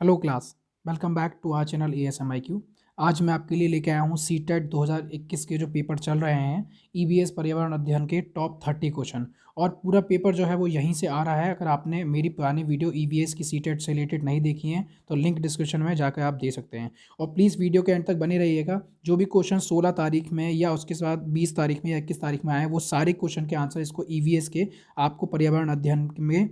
Hello class. Welcome back to our channel ASMIQ। आज मैं आपके लिए लेके आया हूँ सीटेट 2021 के जो पेपर चल रहे हैं EVS पर्यावरण अध्ययन के टॉप 30 क्वेश्चन। और पूरा पेपर जो है वो यहीं से आ रहा है। अगर आपने मेरी पुरानी वीडियो EVS की सीटेट से रिलेटेड नहीं देखी है तो लिंक डिस्क्रिप्शन में जाकर आप दे सकते हैं। और प्लीज़ वीडियो के एंड तक बने रहिएगा। जो भी क्वेश्चन 16 तारीख में या उसके बाद 20 तारीख में या 21 तारीख में आए वो सारे क्वेश्चन के आंसर इसको EVS के आपको पर्यावरण अध्ययन में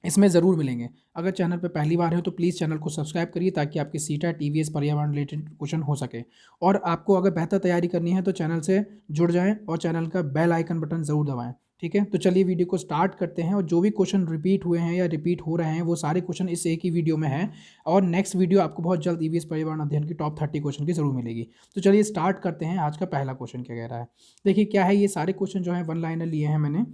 इसमें ज़रूर मिलेंगे। अगर चैनल पर पहली बार है तो प्लीज़ चैनल को सब्सक्राइब करिए ताकि आपकी सीटेट EVS पर्यावरण रिलेटेड क्वेश्चन हो सके। और आपको अगर बेहतर तैयारी करनी है तो चैनल से जुड़ जाएं और चैनल का बेल आइकन बटन ज़रूर दबाएं। ठीक है, तो चलिए वीडियो को स्टार्ट करते हैं। और जो भी क्वेश्चन रिपीट हुए हैं या रिपीट हो रहे हैं वो सारे क्वेश्चन इस एक ही वीडियो में हैं। और नेक्स्ट वीडियो आपको बहुत जल्द EVS पर्यावरण अध्ययन की टॉप 30 क्वेश्चन की ज़रूर मिलेगी। तो चलिए स्टार्ट करते हैं। आज का पहला क्वेश्चन क्या कह रहा है, देखिए क्या है। ये सारे क्वेश्चन जो हैं वन लाइनर लिए हैं मैंने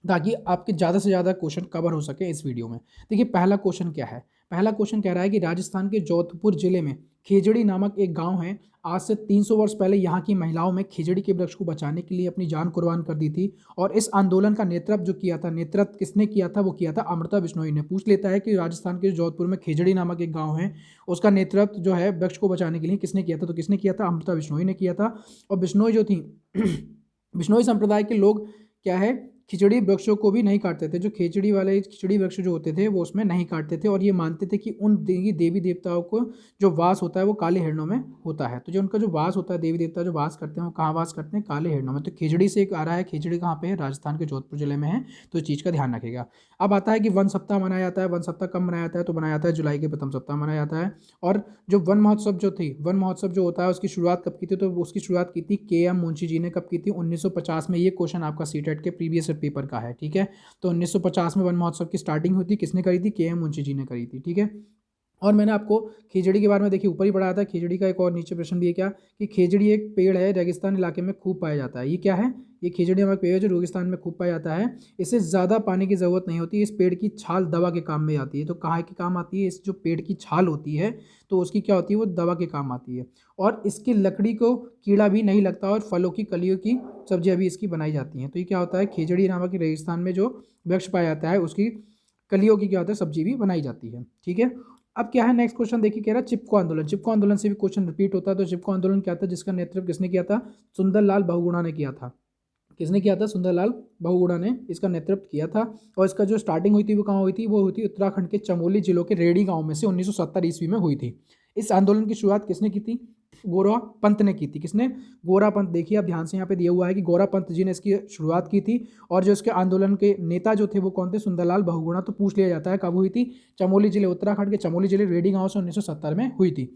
ताकि आपके ज़्यादा से ज़्यादा क्वेश्चन कवर हो सके इस वीडियो में। देखिए पहला क्वेश्चन क्या है। पहला क्वेश्चन कह रहा है कि राजस्थान के जोधपुर जिले में खेजड़ी नामक एक गांव है। आज से 300 वर्ष पहले यहाँ की महिलाओं में खेजड़ी के वृक्ष को बचाने के लिए अपनी जान कुर्बान कर दी थी। और इस आंदोलन का नेतृत्व किसने किया था, वो किया था अमृता बिश्नोई ने। पूछ लेता है कि राजस्थान के जोधपुर में खेजड़ी नामक एक गाँव है, उसका नेतृत्व जो है वृक्ष को बचाने के लिए किसने किया था, तो किसने किया था, अमृता बिश्नोई ने किया था। और बिश्नोई जो थी बिश्नोई संप्रदाय के लोग क्या है, खिचड़ी वृक्षों को भी नहीं काटते थे। जो खिचड़ी वाले खिचड़ी वृक्ष जो होते थे वो उसमें नहीं काटते थे। और ये मानते थे कि उन देवी देवताओं को जो वास होता है वो काले हिरणों में होता है। तो जो उनका जो वास होता है, देवी देवता जो वास करते हैं वो कहाँ वास करते हैं, काले हिरणों में। तो खिचड़ी से एक आ रहा है, खिचड़ी कहाँ पे है, राजस्थान के जोधपुर जिले में है। तो इस चीज़ का ध्यान रखिएगा। अब आता है कि वन सप्ताह मनाया जाता है। वन सप्ताह कब मनाया जाता है, तो मनाया जाता है जुलाई के प्रथम सप्ताह मनाया जाता है। और जो वन महोत्सव जो थी, वन महोत्सव जो होता है उसकी शुरुआत कब की थी, तो उसकी शुरुआत की थी KM मुंशी जी ने। कब की थी, 1950 में। ये क्वेश्चन आपका सीटेट के प्रीवियस पेपर का है। ठीक है, तो 1950 में वन महोत्सव की स्टार्टिंग हुई थी। किसने करी थी, KM मुंशी जी ने करी थी। ठीक है, और मैंने आपको खिचड़ी के बारे में देखिए ऊपर ही पढ़ाया था। खिचड़ी का एक और नीचे प्रश्न भी है क्या, कि खिचड़ी एक पेड़ है, रेगिस्तान इलाके में खूब पाया जाता है। ये क्या है, ये खिचड़ी नामक पेड़ है जो रेगिस्तान में खूब पाया जाता है। इसे ज़्यादा पानी की ज़रूरत नहीं होती। इस पेड़ की छाल दवा के काम में आती है। तो कहाँ के काम आती है, इस जो पेड़ की छाल होती है तो उसकी क्या होती है, वो दवा के काम आती है। और इसकी लकड़ी को कीड़ा भी नहीं लगता। और फलों की कलियों की सब्जियाँ भी इसकी बनाई जाती हैं। तो ये क्या होता है, खिचड़ी नामक रेगिस्तान में जो वृक्ष पाया जाता है उसकी कलियों की क्या होता है, सब्जी भी बनाई जाती है। ठीक है, अब क्या है नेक्स्ट क्वेश्चन देखिए, कह रहा है चिपको आंदोलन। चिपको आंदोलन से भी क्वेश्चन रिपीट होता है। तो चिपको आंदोलन क्या था, जिसका नेतृत्व किसने किया था, सुंदरलाल बहुगुणा ने किया था। किसने किया था, सुंदरलाल बहुगुणा ने इसका नेतृत्व किया था। और इसका जो स्टार्टिंग हुई थी वो कहाँ हुई थी, वो हुई थी उत्तराखंड के चमोली जिलों के रेडी गांव में से 1970 ईस्वी में हुई थी। इस आंदोलन की शुरुआत किसने की थी, गोरा पंत ने की थी। किसने, गोरा पंत। देखिए आप ध्यान से यहाँ पे दिया हुआ है कि गोरा पंत जी ने इसकी शुरुआत की थी। और जो इसके आंदोलन के नेता जो थे वो कौन थे, सुंदरलाल बहुगुणा। तो पूछ लिया जाता है कब हुई थी, चमोली जिले, उत्तराखंड के चमोली जिले रेडी गांव से 1970 में हुई थी।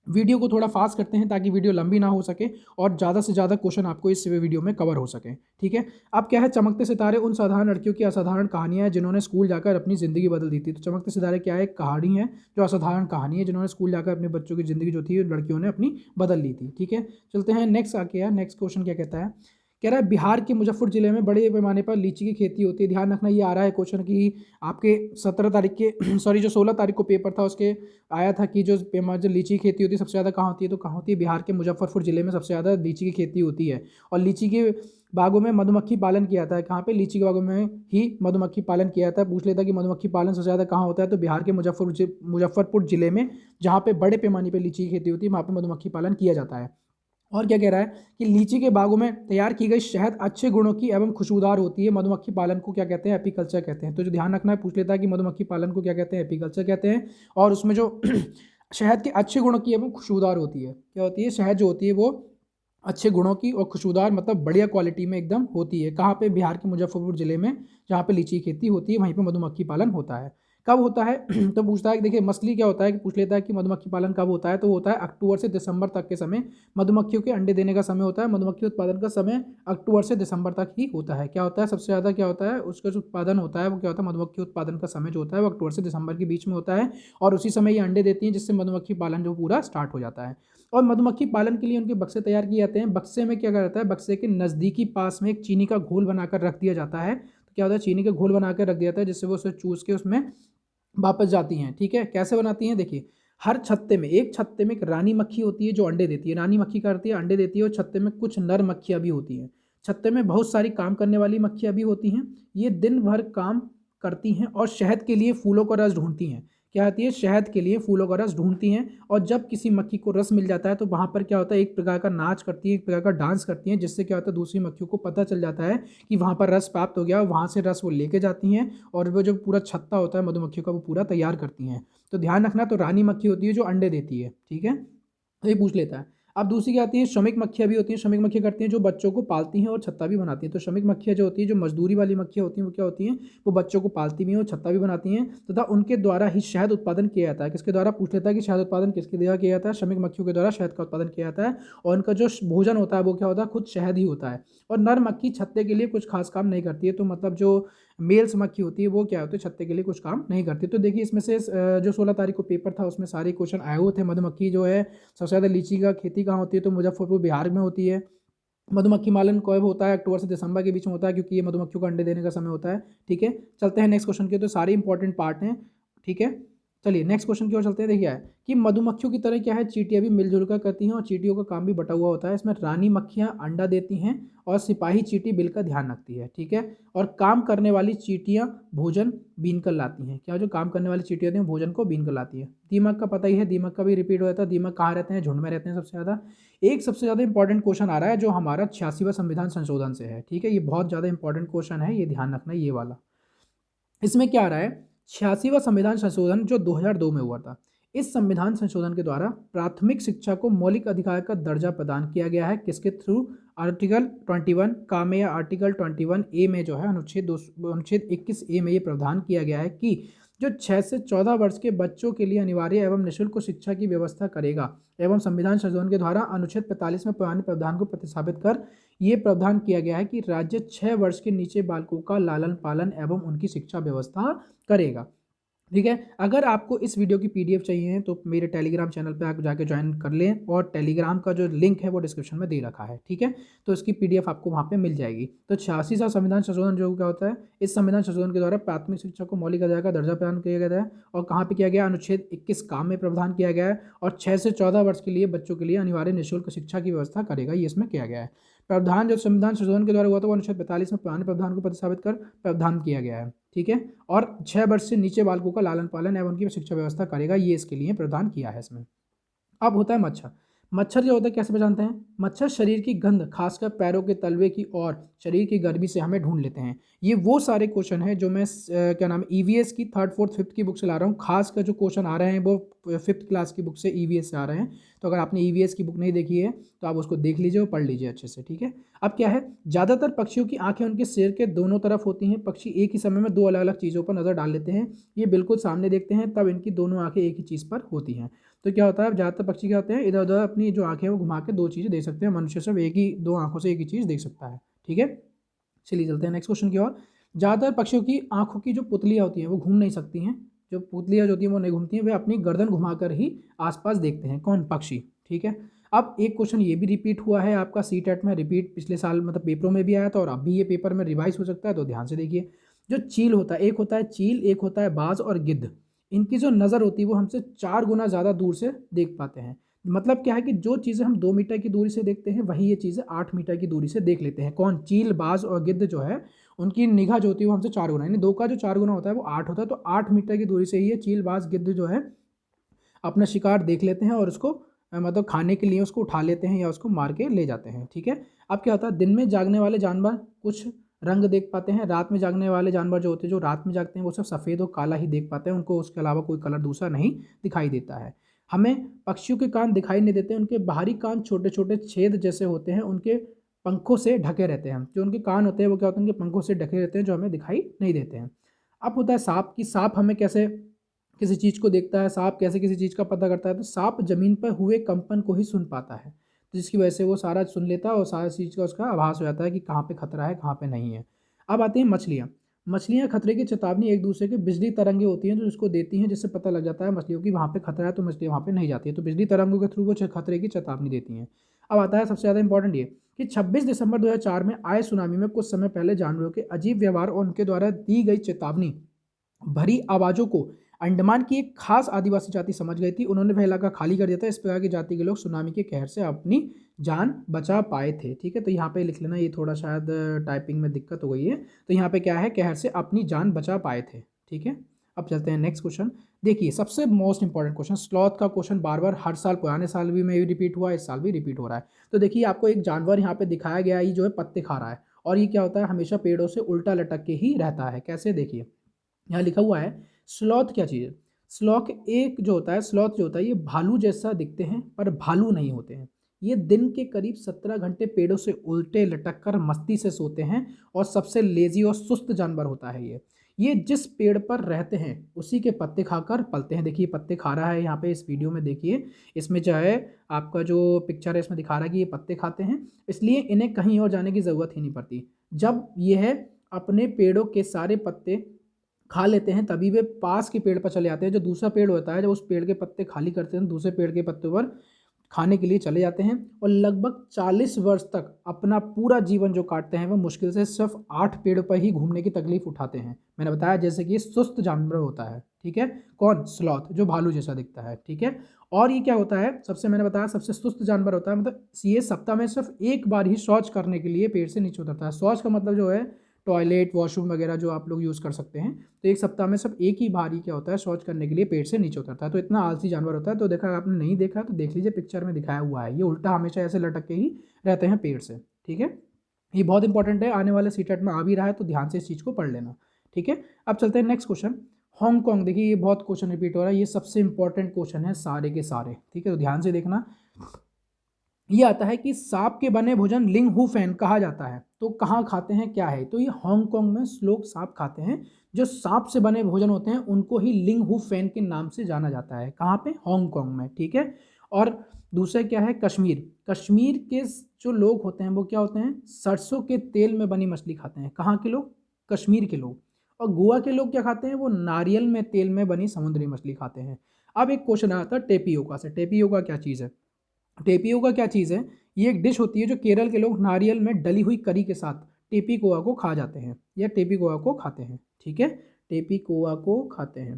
वीडियो को थोड़ा फास्ट करते हैं ताकि वीडियो लंबी ना हो सके और ज़्यादा से ज़्यादा क्वेश्चन आपको इस वीडियो में कवर हो सके। ठीक है, अब क्या है, चमकते सितारे उन साधारण लड़कियों की असाधारण कहानियां हैं जिन्होंने स्कूल जाकर अपनी ज़िंदगी बदल दी थी। तो चमकते सितारे क्या है, एक कहानी है जो असाधारण कहानी है जिन्होंने स्कूल जाकर अपने बच्चों की ज़िंदगी जो थी लड़कियों ने अपनी बदल ली थी। ठीक है, चलते हैं नेक्स्ट। आके यार नेक्स्ट क्वेश्चन क्या कहता है, कह रहा है बिहार के मुजफ्फर जिले में बड़े पैमाने पर लीची की खेती होती है। ध्यान रखना ये आ रहा है क्वेश्चन की आपके 17 तारीख के सॉरी जो 16 तारीख को पेपर था उसके आया था कि जो लीची की खेती होती है सबसे ज़्यादा कहाँ होती है, तो कहाँ होती है, बिहार के मुजफ्फरपुर जिले में सबसे ज़्यादा लीची की खेती होती है। और लीची के बागों में मधुमक्खी पालन किया जाता है। कहाँ पे, लीची के बागों में ही मधुमक्खी पालन किया जाता है। पूछ लेता है कि मधुमक्खी पालन सबसे ज़्यादा कहाँ होता है, तो बिहार के मुजफ्फरपुर जिले में, जहाँ पे बड़े पैमाने पर लीची की खेती होती है वहाँ पे मधुमक्खी पालन किया जाता है। और क्या कह रहा है कि लीची के बागों में तैयार की गई शहद अच्छे गुणों की एवं खुशबूदार होती है। मधुमक्खी पालन को क्या कहते हैं, एपीकल्चर कहते हैं। तो जो ध्यान रखना है, पूछ लेता है कि मधुमक्खी पालन को क्या कहते हैं, एपीकल्चर कहते हैं। और उसमें जो शहद के अच्छे गुणों की एवं खुशबूदार होती है, क्या होती है, शहद जो होती है वो अच्छे गुणों की और खुशबूदार मतलब बढ़िया क्वालिटी में एकदम होती है। कहाँ पे, बिहार के मुजफ्फरपुर जिले में जहाँ पे लीची की खेती होती है वहीं पे मधुमक्खी पालन होता है। कब होता है तो पूछता है कि देखिए मछली क्या होता है, कि पूछ लेता है कि मधुमक्खी पालन कब होता है, तो होता है अक्टूबर से दिसंबर तक के समय। मधुमक्खियों के अंडे देने का समय होता है। मधुमक्खी उत्पादन का समय अक्टूबर से दिसंबर तक ही होता है। क्या होता है, सबसे ज़्यादा क्या होता है, उसका जो उत्पादन होता है वो क्या होता है, मधुमक्खी उत्पादन का समय जो होता है वो अक्टूबर से दिसंबर के बीच में होता है। और उसी समय ये अंडे देती हैं जिससे मधुमक्खी पालन जो पूरा स्टार्ट हो जाता है। और मधुमक्खी पालन के लिए उनके बक्से तैयार किए जाते हैं। बक्से में क्या करता है, बक्से के नज़दीकी पास में एक चीनी का घोल बनाकर रख दिया जाता है। तो क्या होता है, चीनी का घोल बनाकर रख दिया जाता है जिससे वो उसे चूस के उसमें वापस जाती हैं। ठीक है, कैसे बनाती हैं, देखिए हर एक छत्ते में एक रानी मक्खी होती है जो अंडे देती है। रानी मक्खी करती है, अंडे देती है। और छत्ते में कुछ नर मक्खियाँ भी होती हैं। छत्ते में बहुत सारी काम करने वाली मक्खियाँ भी होती हैं। ये दिन भर काम करती हैं और शहद के लिए फूलों का रस ढूंढती हैं। क्या आती है, शहद के लिए फूलों का रस ढूंढती हैं। और जब किसी मक्खी को रस मिल जाता है तो वहाँ पर क्या होता है, एक प्रकार का नाच करती है, एक प्रकार का डांस करती हैं, जिससे क्या होता है दूसरी मक्खियों को पता चल जाता है कि वहाँ पर रस प्राप्त हो गया, वहाँ से रस वो लेके जाती हैं और वो जो पूरा छत्ता होता है मधुमक्खियों का वो पूरा तैयार करती हैं। तो ध्यान रखना, तो रानी मक्खी होती है जो अंडे देती है, ठीक है, तो ये पूछ लेता है। अब दूसरी क्या आती है, श्रमिक मक्खियाँ भी होती हैं। श्रमिक मक्खियाँ करती हैं जो बच्चों को पालती हैं और छत्ता भी बनाती हैं। तो श्रमिक मक्खियाँ जो होती हैं, जो मजदूरी वाली मक्खियाँ होती हैं, वो क्या होती हैं, वो बच्चों को पालती भी हैं और छत्ता भी बनाती हैं, तथा उनके द्वारा ही शहद उत्पादन किया जाता है। किसके द्वारा, पूछ लेता है कि शहद उत्पादन किसके द्वारा किया जाता है, श्रमिक मक्खियों के द्वारा शहद का उत्पादन किया जाता है। और उनका जो भोजन होता है वो क्या होता है, खुद शहद ही होता है। और नर मक्खी छत्ते के लिए कुछ खास काम नहीं करती है। तो मतलब जो मेल्स मक्खी होती है वो क्या होती है, छत्ते के लिए कुछ काम नहीं करती। तो देखिए इसमें से जो 16 तारीख को पेपर था उसमें सारे क्वेश्चन आए हुए थे। मधुमक्खी जो है सबसे ज़्यादा लीची का खेती कहाँ होती है, तो मुजफ्फरपुर बिहार में होती है। मधुमक्खी पालन कब होता है, अक्टूबर से दिसंबर के बीच में होता है, क्योंकि ये मधुमक्खियों को अंडे देने का समय होता है। ठीक है, चलते हैं नेक्स्ट क्वेश्चन के, तो सारे इंपॉर्टेंट पार्ट हैं। ठीक है, चलिए नेक्स्ट क्वेश्चन की ओर चलते हैं। देखिए है कि मधुमक्खियों की तरह क्या है, चींटियां भी मिलजुल कर करती हैं और चींटियों का काम भी बटा हुआ होता है। इसमें रानी मक्खियां अंडा देती हैं और सिपाही चींटी बिल का ध्यान रखती है। ठीक है, और काम करने वाली चींटियां भोजन बीन कर लाती हैं। क्या, जो काम करने वाली चींटियां होती हैं भोजन को बीन कर लाती है। दीमक का पता ही है, दीमक का भी रिपीट हो जाता है। दीमक कहाँ रहते हैं, झुंड में रहते हैं सबसे ज़्यादा। एक सबसे ज़्यादा इंपॉर्टेंट क्वेश्चन आ रहा है जो हमारा 86वां संविधान संशोधन से है। ठीक है, ये बहुत ज़्यादा इंपॉर्टेंट क्वेश्चन है, ये ध्यान रखना ये वाला। इसमें क्या आ रहा है, 86वां संविधान संशोधन जो 2002 में हुआ था, इस संविधान संशोधन के द्वारा प्राथमिक शिक्षा को मौलिक अधिकार का दर्जा प्रदान किया गया है। किसके थ्रू, आर्टिकल 21 का में या आर्टिकल 21 ए में जो है अनुच्छेद 21 ए में ये प्रावधान किया गया है कि जो 6 से 14 वर्ष के बच्चों के लिए अनिवार्य एवं निःशुल्क शिक्षा की व्यवस्था करेगा। एवं संविधान संशोधन के द्वारा अनुच्छेद 45 में पुराने प्रावधान को प्रतिस्थापित कर ये प्रावधान किया गया है कि राज्य 6 वर्ष के नीचे बालकों का लालन पालन एवं उनकी शिक्षा व्यवस्था करेगा। ठीक है, अगर आपको इस वीडियो की पीडीएफ चाहिए तो मेरे टेलीग्राम चैनल पे आप जाके ज्वाइन कर लें, और टेलीग्राम का जो लिंक है वो डिस्क्रिप्शन में दे रखा है। ठीक है, तो इसकी पीडीएफ आपको वहाँ पे मिल जाएगी। तो 86वां संविधान संशोधन जो क्या होता है, इस संविधान संशोधन के द्वारा प्राथमिक शिक्षा को मौलिक अधिकार का दर्जा प्रदान किया गया है। और कहाँ पे किया गया, अनुच्छेद 21 काम में प्रावधान किया गया है। और 6 से 14 वर्ष के लिए बच्चों के लिए अनिवार्य निःशुल्क शिक्षा की व्यवस्था करेगा, ये इसमें किया गया है। प्रावधान जो संविधान संशोधन के द्वारा हुआ था वो अनुच्छेद 45 में पुराने प्रावधान को प्रतिस्थापित कर प्रावधान किया गया है। ठीक है, और 6 वर्ष से नीचे बालकों का लालन पालन एवं उनकी शिक्षा व्यवस्था करेगा, ये इसके लिए प्रावधान किया है इसमें। अब होता है मच्छर। मच्छर जो होता है कैसे पहचानते हैं, मच्छर शरीर की गंध खासकर पैरों के तलवे की और शरीर की गर्मी से हमें ढूंढ लेते हैं। ये वो सारे क्वेश्चन हैं जो मैं क्या नाम है ईवीएस की 3rd 4th 5th की बुक से ला रहा हूँ। खासकर जो क्वेश्चन आ रहे हैं वो 5th क्लास की बुक से ईवीएस से आ रहे हैं। तो अगर आपने ईवीएस की बुक नहीं देखी है तो आप उसको देख लीजिए और पढ़ लीजिए अच्छे से। ठीक है, अब क्या है, ज़्यादातर पक्षियों की आंखें उनके सिर के दोनों तरफ होती हैं। पक्षी एक ही समय में दो अलग अलग चीज़ों पर नज़र डाल लेते हैं। ये बिल्कुल सामने देखते हैं तब इनकी दोनों आंखें एक ही चीज़ पर होती हैं। तो क्या होता है, ज़्यादातर पक्षी क्या होते हैं, इधर उधर अपनी जो आंखें हैं वो घुमा के दो चीज़ें देख सकते हैं। मनुष्य सिर्फ एक ही दो आंखों से एक ही चीज़ देख सकता है। ठीक है, चलिए चलते हैं नेक्स्ट क्वेश्चन की ओर। ज़्यादातर पक्षियों की आंखों की जो पुतलियाँ होती हैं वो घूम नहीं सकती हैं। जो पुतलियाँ जो होती हैं वो नहीं घूमती हैं, वे अपनी गर्दन घुमाकर ही आसपास देखते हैं। कौन, पक्षी। ठीक है, अब एक क्वेश्चन ये भी रिपीट हुआ है आपका सीटेट में, रिपीट पिछले साल मतलब पेपरों में भी आया था और अब भी ये पेपर में रिवाइज हो सकता है, तो ध्यान से देखिए। जो चील होता है, एक होता है चील, एक होता है बाज और गिद्ध। इनकी जो नज़र होती है वो हमसे 4 गुना ज़्यादा दूर से देख पाते हैं। मतलब क्या है कि जो चीज़ें हम 2 मीटर की दूरी से देखते हैं वही ये चीज़ें 8 मीटर की दूरी से देख लेते हैं। कौन, चील, बाज और गिद्ध जो है उनकी निगाह जो होती है वो हमसे 4 गुना, यानी 2 का जो 4 गुना होता है वो 8 होता है। तो 8 मीटर की दूरी से ही ये चील, बाज, गिद्ध जो है अपना शिकार देख लेते हैं और उसको मतलब खाने के लिए उसको उठा लेते हैं या उसको मार के ले जाते हैं। ठीक है, अब क्या होता है, दिन में जागने वाले जानवर कुछ रंग देख पाते हैं। रात में जागने वाले जानवर जो होते हैं, जो रात में जागते हैं वो सब सफ़ेद और काला ही देख पाते हैं, उनको उसके अलावा कोई कलर दूसरा नहीं दिखाई देता है। हमें पक्षियों के कान दिखाई नहीं देते, उनके बाहरी कान छोटे छोटे छेद जैसे होते हैं, उनके पंखों से ढके रहते हैं। जो उनके कान होते हैं वो क्या होते हैं, उनके पंखों से ढके रहते हैं, जो हमें दिखाई नहीं देते हैं। अब होता है सांप की, सांप हमें कैसे किसी चीज़ को देखता है, सांप कैसे किसी चीज़ का पता करता है, तो सांप जमीन पर हुए कंपन को ही सुन पाता है, तो जिसकी वजह से वो सारा सुन लेता है और सारा चीज़ का उसका आभास हो जाता है कि कहाँ पे खतरा है कहाँ पे नहीं है। अब आती हैं मछलियाँ। मछलियाँ खतरे की चेतावनी एक दूसरे के बिजली तरंगे होती हैं जो उसको देती हैं, जिससे पता लग जाता है मछलियों की वहाँ पे खतरा है, तो मछलियाँ वहाँ पे नहीं जाती है। तो बिजली तरंगों के थ्रू वो खतरे की चेतावनी देती हैं। अब आता है सबसे ज़्यादा इंपॉर्टेंट ये कि 26 दिसंबर 2004 में आए सुनामी में कुछ समय पहले जानवरों के अजीब व्यवहार और उनके द्वारा दी गई चेतावनी भरी आवाज़ों को अंडमान की एक खास आदिवासी जाति समझ गई थी। उन्होंने वह इलाका खाली कर दिया था। इस प्रकार की जाति के लोग सुनामी के कहर से अपनी जान बचा पाए थे। ठीक है, तो यहाँ पे लिख लेना, ये थोड़ा शायद टाइपिंग में दिक्कत हो गई है। तो यहाँ पे क्या है, कहर से अपनी जान बचा पाए थे। ठीक है, अब चलते हैं नेक्स्ट क्वेश्चन। देखिए सबसे मोस्ट इंपॉर्टेंट क्वेश्चन, स्लॉथ का क्वेश्चन बार बार हर साल, पुराने साल भी में भी रिपीट हुआ, इस साल भी रिपीट हो रहा है। तो देखिए आपको एक जानवर यहाँ पे दिखाया गया है, ये जो है पत्ते खा रहा है, और ये क्या होता है, हमेशा पेड़ों से उल्टा लटक के ही रहता है। कैसे, देखिए यहाँ लिखा हुआ है स्लॉथ क्या चीज़ है। स्लॉथ एक जो होता है, स्लॉथ जो होता है, ये भालू जैसा दिखते हैं पर भालू नहीं होते हैं। ये दिन के करीब 17 घंटे पेड़ों से उल्टे लटक कर मस्ती से सोते हैं, और सबसे लेजी और सुस्त जानवर होता है ये जिस पेड़ पर रहते हैं उसी के पत्ते खाकर पलते हैं। देखिए पत्ते खा रहा है यहाँ पे इस वीडियो में, देखिए इसमें जो है आपका जो पिक्चर है इसमें दिखा रहा है कि ये पत्ते खाते हैं, इसलिए इन्हें कहीं और जाने की ज़रूरत ही नहीं पड़ती। जब यह अपने पेड़ों के सारे पत्ते खा लेते हैं तभी वे पास के पेड़ पर चले जाते हैं। जो दूसरा पेड़ होता है, जब उस पेड़ के पत्ते खाली करते हैं दूसरे पेड़ के पत्तों पर खाने के लिए चले जाते हैं, और लगभग 40 वर्ष तक अपना पूरा जीवन जो काटते हैं वो मुश्किल से सिर्फ 8 पेड़ पर ही घूमने की तकलीफ उठाते हैं। मैंने बताया जैसे कि ये सुस्त जानवर होता है, ठीक है, कौन, स्लॉथ, जो भालू जैसा दिखता है, ठीक है। और ये क्या होता है, सबसे मैंने बताया सबसे सुस्त जानवर होता है, मतलब ये सप्ताह में सिर्फ एक बार ही शौच करने के लिए पेड़ से नीचे उतरता है। शौच का मतलब जो है टॉयलेट, वॉशरूम वगैरह जो आप लोग यूज़ कर सकते हैं, तो एक सप्ताह में सिर्फ एक ही बार ही क्या होता है, शौच करने के लिए पेड़ से नीचे उतरता है। तो इतना आलसी जानवर होता है। तो देखा, आपने नहीं देखा तो देख लीजिए, पिक्चर में दिखाया हुआ है, ये उल्टा हमेशा ऐसे लटक के ही रहते हैं पेड़ से, ठीक है। ये बहुत इंपॉर्टेंट है, आने वाले सीटेट में आ भी रहा है, तो ध्यान से इस चीज़ को पढ़ लेना, ठीक है। अब चलते हैं नेक्स्ट क्वेश्चन, हांगकांग। देखिए ये बहुत क्वेश्चन रिपीट हो रहा है, ये सबसे इंपॉर्टेंट क्वेश्चन है सारे के सारे, ठीक है, तो ध्यान से देखना। ये आता है कि सांप के बने भोजन लिंग हु फैन कहा जाता है, तो कहाँ खाते हैं, क्या है, तो ये हांगकांग में लोग सांप खाते हैं। जो सांप से बने भोजन होते हैं उनको ही लिंग हु फैन के नाम से जाना जाता है। कहाँ पे, हांगकांग में, ठीक है। और दूसरा क्या है, कश्मीर। कश्मीर के जो लोग होते हैं वो क्या होते हैं, सरसों के तेल में बनी मछली खाते हैं। कहाँ के लोग, कश्मीर के लोग। और गोवा के लोग क्या खाते हैं, वो नारियल में तेल में बनी समुद्री मछली खाते हैं। अब एक क्वेश्चन आता है टेपियोका से। टेपियोका क्या चीज़ है, टेपियोका क्या चीज़ है, ये एक डिश होती है जो केरल के लोग नारियल में डली हुई करी के साथ टेपिकोआ को खा जाते हैं, या टेपिकोआ को खाते हैं, ठीक है, टेपिकोआ को खाते हैं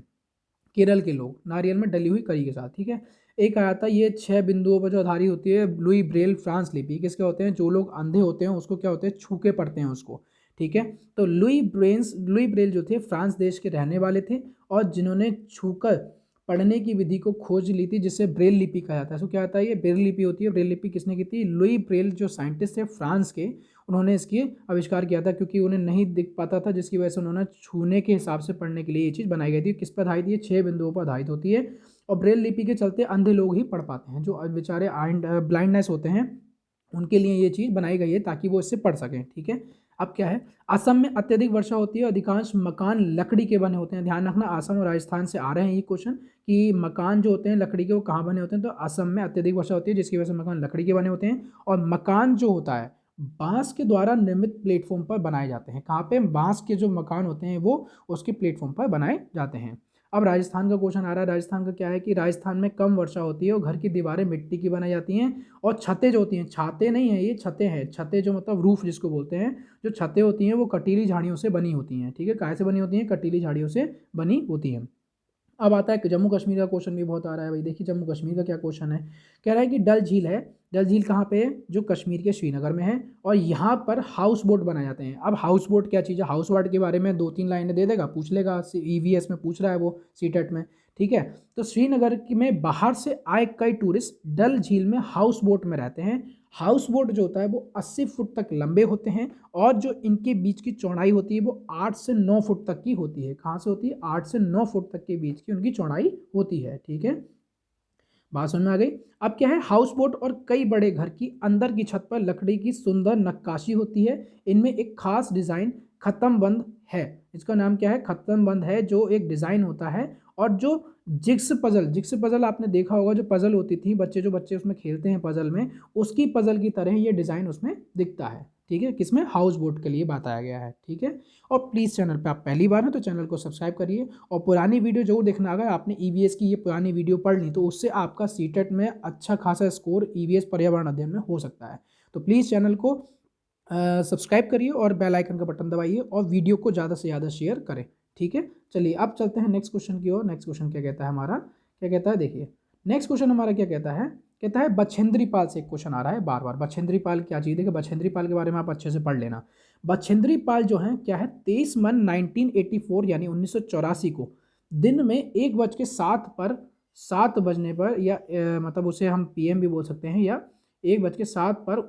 केरल के लोग नारियल में डली हुई करी के साथ, ठीक है। एक आया था, ये 6 बिंदुओं पर जो आधारित होती है, लुई ब्रेल फ्रांस लिपि। किसके होते हैं, जो लोग अंधे होते हैं उसको क्या होते हैं, छू के पढ़ते हैं उसको, ठीक है। तो लुई ब्रेल जो थे फ्रांस देश के रहने वाले थे, और जिन्होंने छूकर पढ़ने की विधि को खोज ली थी, जिसे ब्रेल लिपि कहा जाता है। सो क्या आता है, ये ब्रेल लिपि होती है। ब्रेल लिपि किसने की थी, लुई ब्रेल जो साइंटिस्ट थे फ्रांस के, उन्होंने इसकी आविष्कार किया था, क्योंकि उन्हें नहीं दिख पाता था, जिसकी वजह से उन्होंने छूने के हिसाब से पढ़ने के लिए ये चीज़ बनाई गई थी। किस पर आधारित, ये 6 बिंदुओं पर आधारित होती है, और ब्रेल लिपि के चलते अंधे लोग ही पढ़ पाते हैं, जो बेचारे ब्लाइंडनेस होते हैं उनके लिए ये चीज़ बनाई गई है ताकि वो इससे पढ़ सकें, ठीक है। अब क्या है, असम में अत्यधिक वर्षा होती है, अधिकांश मकान लकड़ी के बने होते हैं। ध्यान रखना, असम और राजस्थान से आ रहे हैं ये क्वेश्चन, कि मकान जो होते हैं लकड़ी के वो कहाँ बने होते हैं, तो असम में अत्यधिक वर्षा होती है जिसकी वजह से मकान लकड़ी के बने होते हैं। और मकान जो होता है बांस के द्वारा निर्मित प्लेटफॉर्म पर बनाए जाते हैं। कहाँ पे, बांस के जो मकान होते हैं वो उसके प्लेटफॉर्म पर बनाए जाते हैं। अब राजस्थान का क्वेश्चन आ रहा है। राजस्थान का क्या है कि राजस्थान में कम वर्षा होती है और घर की दीवारें मिट्टी की बनाई जाती हैं, और छतें जो होती हैं, छाते नहीं है ये, छतें हैं, छतें जो मतलब रूफ जिसको बोलते हैं, जो छतें होती हैं वो कटीली झाड़ियों से बनी होती हैं, ठीक है। काय से बनी होती हैं, कटीली झाड़ियों से बनी होती हैं। अब आता है कि जम्मू कश्मीर का क्वेश्चन भी बहुत आ रहा है भाई। देखिए जम्मू कश्मीर का क्या क्वेश्चन है, कह रहा है कि डल झील है, डल झील कहाँ पे है, जो कश्मीर के श्रीनगर में है, और यहाँ पर हाउस बोट बनाए जाते हैं। अब हाउस बोट क्या चीज़ है, हाउस बोट के बारे में 2-3 लाइनें दे देगा, पूछ लेगा, ईवीएस में पूछ रहा है वो, सीटेट में, ठीक है। तो श्रीनगर में बाहर से आए कई टूरिस्ट डल झील में हाउस बोट में रहते हैं। हाउस बोट जो होता है वो 80 फुट तक लंबे होते हैं, और जो इनके बीच की चौड़ाई होती है वो 8 से 9 फुट तक की होती है। कहाँ से होती है, 8 से 9 फुट तक के बीच की उनकी चौड़ाई होती है, ठीक है। बात समझ में आ गई। अब क्या है, हाउस बोट और कई बड़े घर की अंदर की छत पर लकड़ी की सुंदर नक्काशी होती है। इनमें एक खास डिज़ाइन खत्म बंद है, इसका नाम क्या है, खत्म बंद है, जो एक डिज़ाइन होता है। और जो जिक्स पजल आपने देखा होगा, जो पजल होती थी, जो बच्चे उसमें खेलते हैं पजल में, उसकी पजल की तरह ये डिज़ाइन उसमें दिखता है, ठीक है। किसमें, हाउस बोट के लिए बताया गया है, ठीक है। और प्लीज़ चैनल पे आप पहली बार हैं तो चैनल को सब्सक्राइब करिए, और पुरानी वीडियो जरूर देखना। अगर आपने ईवीएस की ये पुरानी वीडियो पढ़ ली तो उससे आपका सीटेट में अच्छा खासा स्कोर ईवीएस पर्यावरण अध्ययन में हो सकता है। तो प्लीज़ चैनल को सब्सक्राइब करिए और बेल आइकन का बटन दबाइए, और वीडियो को ज़्यादा से ज़्यादा शेयर करें, ठीक है। चलिए अब चलते हैं नेक्स्ट क्वेश्चन की ओर। नेक्स्ट क्वेश्चन क्या कहता है हमारा, क्या कहता है, देखिए नेक्स्ट क्वेश्चन हमारा क्या कहता है, कहता है बछेंद्री पाल से एक क्वेश्चन आ रहा है बार बार। बछेंद्री पाल क्या चीज़ है, कि बछेंद्री पाल के बारे में आप अच्छे से पढ़ लेना। बछेंद्री पाल जो है क्या है, 23 मन 1984 यानी 1984 को दिन में 1:07 पर 7 बजने पर या मतलब उसे हम PM भी बोल सकते हैं, या 1:07 पर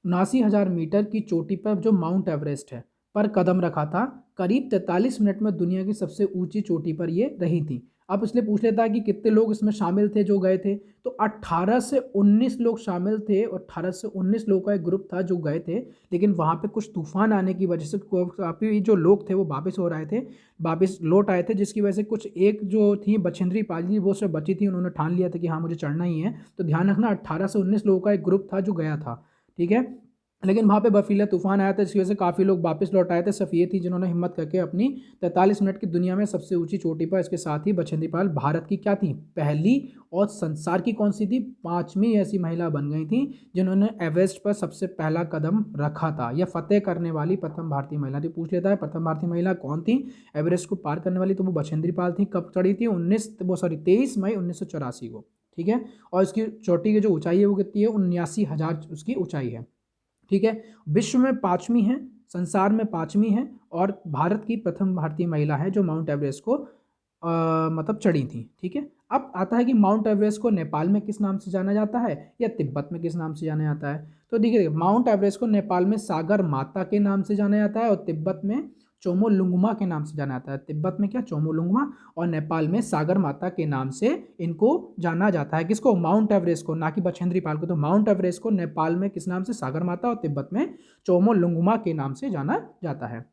79,000 मीटर की चोटी पर जो माउंट एवरेस्ट है पर कदम रखा था। करीब 43 मिनट में दुनिया की सबसे ऊंची चोटी पर ये रही थी। अब इसलिए पूछ लेता है कि कितने लोग इसमें शामिल थे जो गए थे, तो 18 से 19 लोग शामिल थे, और 18 से 19 लोगों का एक ग्रुप था जो गए थे। लेकिन वहाँ पे कुछ तूफान आने की वजह से काफ़ी जो लोग थे वो वापस हो रहे थे, वापस लौट आए थे, जिसकी वजह से कुछ एक जो थी बछेंद्री पाली वो सब बची थी, उन्होंने ठान लिया था कि हाँ मुझे चढ़ना ही है। तो ध्यान रखना 18 से 19 लोगों का एक ग्रुप था जो गया था, ठीक है। लेकिन वहाँ पे बर्फीला तूफान आया था, इसकी वजह से काफ़ी लोग वापस लौट आए थे। सिर्फ ये थी जिन्होंने हिम्मत करके अपनी 43 मिनट की दुनिया में सबसे ऊंची चोटी पर, इसके साथ ही बछेंद्री पाल भारत की क्या थी, पहली और संसार की कौन सी थी, 5वीं ऐसी महिला बन गई थी जिन्होंने एवरेस्ट पर सबसे पहला कदम रखा था। यह फतेह करने वाली प्रथम भारतीय महिला थी। पूछ लेता है प्रथम भारतीय महिला कौन थी एवरेस्ट को पार करने वाली, तो वो बछेंद्री पाल थी। कब चढ़ी थी, 23 मई 1984 को, ठीक है। और इसकी चोटी की जो ऊंचाई है वो कितनी है, 79,000 उसकी ऊंचाई है, ठीक है। विश्व में 5वीं है, संसार में 5वीं है, और भारत की प्रथम भारतीय महिला है जो माउंट एवरेस्ट को मतलब चढ़ी थी, ठीक है। अब आता है कि माउंट एवरेस्ट को नेपाल में किस नाम से जाना जाता है या तिब्बत में किस नाम से जाना जाता है। तो देखिए माउंट एवरेस्ट को नेपाल में सागर माता के नाम से जाना जाता है, और तिब्बत में चोमोलुंगमा के नाम से जाना जाता है। तिब्बत में क्या, चोमोलुंगमा, और नेपाल में सागर माता के नाम से इनको जाना जाता है। किसको, माउंट एवरेस्ट को, ना कि बछेंद्री पाल को। तो माउंट एवरेस्ट को नेपाल में किस नाम से, सागर माता, और तिब्बत में चोमोलुंगमा के नाम से जाना जाता है।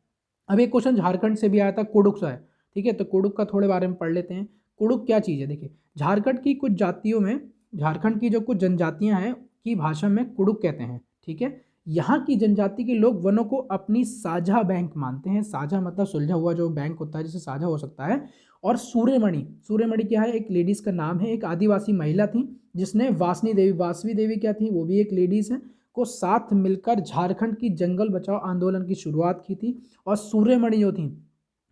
अब एक क्वेश्चन झारखंड से भी आया था, कुडुक से है, ठीक है। तो कुडुक का थोड़े बारे में पढ़ लेते हैं। कुडुक क्या चीज़ है, देखिए झारखंड की कुछ जातियों में, झारखंड की जो कुछ जनजातियां हैं की भाषा में कुडुक कहते हैं, ठीक है। यहाँ की जनजाति के लोग वनों को अपनी साझा बैंक मानते हैं। साझा मतलब सुलझा हुआ जो बैंक होता है जिसे साझा हो सकता है। और सूर्यमणि, सूर्यमणि क्या है, एक लेडीज का नाम है, एक आदिवासी महिला थी जिसने वासवी देवी क्या थी, वो भी एक लेडीज है, को साथ मिलकर झारखंड की जंगल बचाओ आंदोलन की शुरुआत की थी। और सूर्यमणि जो थी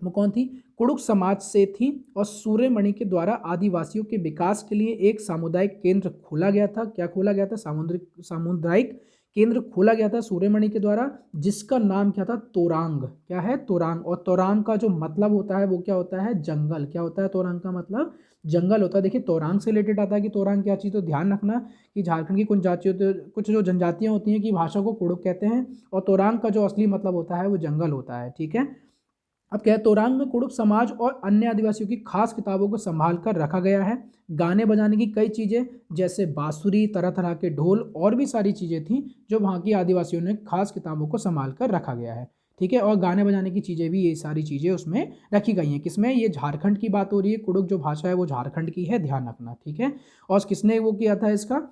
वो कौन थी, कुडुक समाज से थी। और सूर्यमणि के द्वारा आदिवासियों के विकास के लिए एक सामुदायिक केंद्र खोला गया था। क्या खोला गया था, सामुदायिक केंद्र खोला गया था सूर्यमणि के द्वारा, जिसका नाम क्या था, तोरांग। क्या है, तोरांग। और तोरांग का जो मतलब होता है वो क्या होता है, जंगल। क्या होता है, तोरांग का मतलब जंगल होता है। देखिए तोरांग से रिलेटेड आता है कि तोरांग क्या चीज़, तो ध्यान रखना कि झारखंड की कुछ जातियों, कुछ जो जनजातियां होती हैं कि भाषा को कुडुक कहते हैं, और तोरांग का जो असली मतलब होता है वो जंगल होता है, ठीक है। अब क्या है, तोरांग में कुडुक समाज और अन्य आदिवासियों की खास किताबों को संभाल कर रखा गया है। गाने बजाने की कई चीज़ें जैसे बांसुरी, तरह तरह के ढोल और भी सारी चीज़ें थी जो वहाँ की आदिवासियों ने खास किताबों को संभाल कर रखा गया है, ठीक है। और गाने बजाने की चीज़ें भी, ये सारी चीज़ें उसमें रखी गई हैं। किसमें, ये झारखंड की बात हो रही है, कुडुक जो भाषा है वो झारखंड की है, ध्यान रखना, ठीक है। और किसने वो किया था इसका,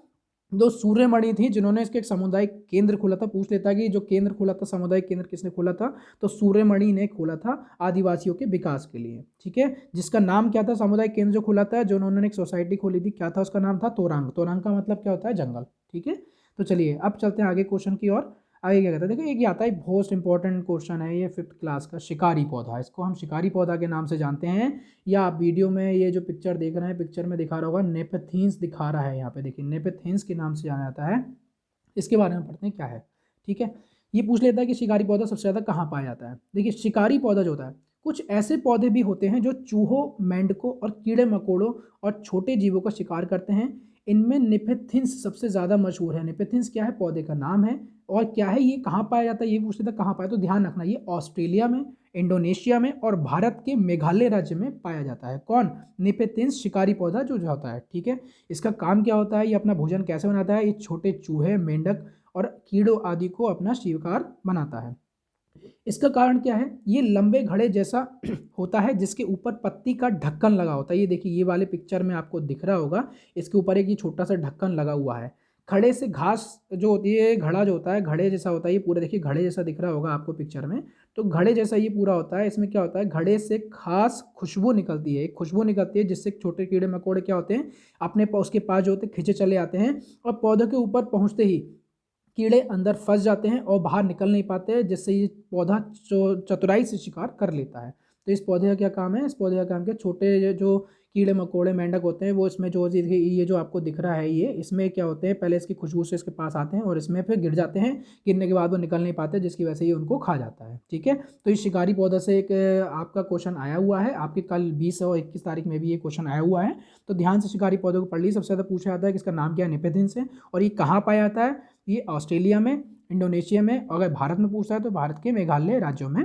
दो सूर्यमणि थी जिन्होंने इसके एक सामुदायिक केंद्र खोला था। पूछ लेता है कि जो केंद्र खोला था, सामुदायिक केंद्र किसने खोला था, तो सूर्यमणि ने खोला था आदिवासियों के विकास के लिए, ठीक है। जिसका नाम क्या था, सामुदायिक केंद्र जो खोला था, जो उन्होंने एक सोसाइटी खोली थी, क्या था उसका नाम था, तोरांग। तोरांग का मतलब क्या होता है, जंगल, ठीक है। तो चलिए अब चलते हैं आगे क्वेश्चन की ओर। आगे क्या कहता है, देखो एक ये आता है मोस्ट इंपॉर्टेंट क्वेश्चन है ये 5th क्लास का, शिकारी पौधा। इसको हम शिकारी पौधा के नाम से जानते हैं, या आप वीडियो में ये जो पिक्चर देख रहे हैं, पिक्चर में दिखा रहा होगा नेपेथीन्स दिखा रहा है, यहाँ पे देखिए नेपेथीन्स के नाम से जाना जाता है। इसके बारे में पढ़ते हैं क्या है, ठीक है। ये पूछ लेता है कि शिकारी पौधा सबसे ज़्यादा कहाँ पाया जाता है। देखिए शिकारी पौधा जो होता है, कुछ ऐसे पौधे भी होते हैं जो चूहों, मेंढकों और कीड़े मकोड़ों और छोटे जीवों का शिकार करते हैं। इनमें निपेथिन्स सबसे ज़्यादा मशहूर है। निपेथिन्स क्या है, पौधे का नाम है। और क्या है, ये कहाँ पाया जाता है, ये पूछ लेता है कहाँ पाया, तो ध्यान रखना ये ऑस्ट्रेलिया में, इंडोनेशिया में और भारत के मेघालय राज्य में पाया जाता है। कौन, निपेथिन्स शिकारी पौधा जो होता है, ठीक है। इसका काम क्या होता है, ये अपना भोजन कैसे बनाता है, ये छोटे चूहे, मेंढक और कीड़ों आदि को अपना शिकार बनाता है। इसका कारण क्या है, ये लंबे घड़े जैसा होता है जिसके ऊपर पत्ती का ढक्कन लगा होता है। ये देखिए ये वाले पिक्चर में आपको दिख रहा होगा, इसके ऊपर एक ये छोटा सा ढक्कन लगा हुआ है। घड़े से घास जो होती है, घड़ा जो होता है घड़े जैसा होता है, ये पूरा देखिए घड़े जैसा दिख रहा होगा आपको पिक्चर में। तो घड़े जैसा ये पूरा होता है। इसमें क्या होता है, घड़े से खास खुशबू निकलती है, एक खुशबू निकलती है जिससे छोटे कीड़े मकोड़े क्या होते हैं, अपने उसके पास जो होते हैं खींचे चले आते हैं, और पौधों के ऊपर पहुंचते ही कीड़े अंदर फंस जाते हैं और बाहर निकल नहीं पाते हैं, जिससे ये पौधा चतुराई से शिकार कर लेता है। तो इस पौधे का क्या काम है, इस पौधे का काम क्या, छोटे जो कीड़े मकोड़े मेंढक होते हैं वो इसमें जो ये जो आपको दिख रहा है, ये इसमें क्या होते हैं, पहले इसकी खुशबू से इसके पास आते हैं और इसमें फिर गिर जाते हैं। गिरने के बाद वो निकल नहीं पाते, जिसकी वजह से ये उनको खा जाता है। ठीक है, तो इस शिकारी पौधे से एक आपका क्वेश्चन आया हुआ है, आपके कल 20 और 21 तारीख में भी ये क्वेश्चन आया हुआ है। तो ध्यान से शिकारी पौधे को पढ़ लीजिए। सबसे ज़्यादा पूछा जाता है कि इसका नाम क्या है, निपेथिन्स है। और ये कहाँ पाया जाता है, ये ऑस्ट्रेलिया में, इंडोनेशिया में, अगर भारत में पूछता है तो भारत के मेघालय राज्यों में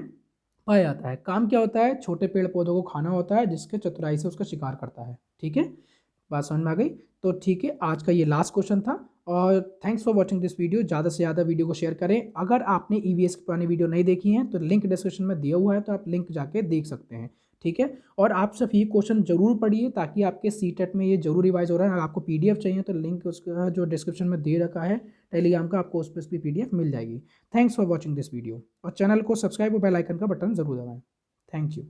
पाया जाता है। काम क्या होता है, छोटे पेड़ पौधों को खाना होता है, जिसके चतुराई से उसका शिकार करता है। ठीक है, बात समझ में आ गई। तो ठीक है, आज का ये लास्ट क्वेश्चन था। और thanks for watching this video. ज़्यादा से ज़्यादा वीडियो को शेयर करें। अगर आपने ईवीएस की पुरानी वीडियो नहीं देखी है तो लिंक डिस्क्रिप्शन में दिया हुआ है, तो आप लिंक जाके देख सकते हैं। ठीक है, और आप सिर्फ ये क्वेश्चन जरूर पढ़िए, ताकि आपके सीटेट में ये जरूर रिवाइज हो रहा है। अगर आपको पीडीएफ चाहिए तो लिंक उसका जो डिस्क्रिप्शन में दे रखा है टेलीग्राम का, आपको उस पर भी पीडीएफ मिल जाएगी। Thanks for watching this video, और चैनल को सब्सक्राइब और बेल आइकन का बटन जरूर दबाएं। Thank you.